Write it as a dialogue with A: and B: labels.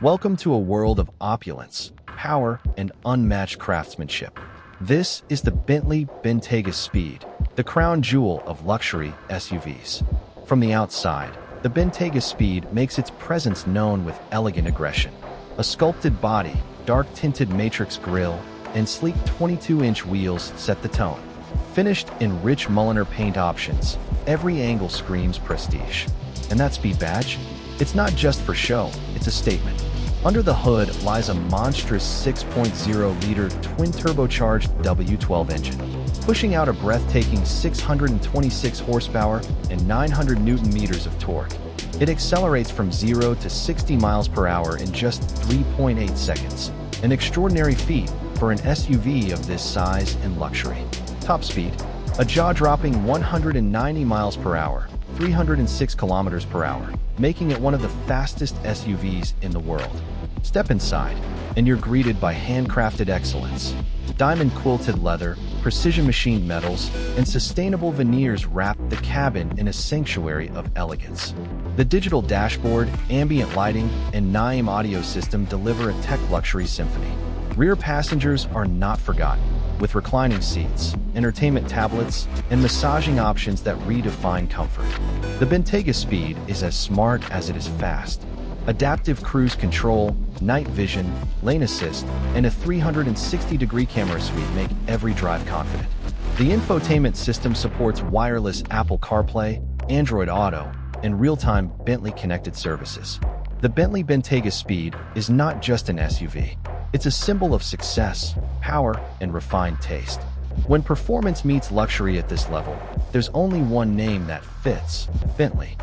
A: Welcome to a world of opulence, power, and unmatched craftsmanship. This is the Bentley Bentayga Speed, the crown jewel of luxury SUVs. From the outside, the Bentayga Speed makes its presence known with elegant aggression. A sculpted body, dark-tinted matrix grille, and sleek 22-inch wheels set the tone. Finished in rich Mulliner paint options, every angle screams prestige. And that speed badge? It's not just for show, it's a statement. Under the hood lies a monstrous 6.0-liter twin-turbocharged W12 engine, pushing out a breathtaking 626 horsepower and 900 newton-meters of torque. It accelerates from 0 to 60 miles per hour in just 3.8 seconds, an extraordinary feat for an SUV of this size and luxury. Top speed, a jaw-dropping 190 miles per hour, 306 kilometers per hour, making it one of the fastest SUVs in the world. Step inside, and you're greeted by handcrafted excellence. Diamond quilted leather, precision machined metals, and sustainable veneers wrap the cabin in a sanctuary of elegance. The digital dashboard, ambient lighting, and Naim audio system deliver a tech luxury symphony. Rear passengers are not forgotten, with reclining seats, entertainment tablets, and massaging options that redefine comfort. The Bentayga Speed is as smart as it is fast. Adaptive cruise control, night vision, lane assist, and a 360-degree camera suite make every drive confident. The infotainment system supports wireless Apple CarPlay, Android Auto, and real-time Bentley connected services. The Bentley Bentayga Speed is not just an SUV. It's a symbol of success, power, and refined taste. When performance meets luxury at this level, there's only one name that fits: Bentley.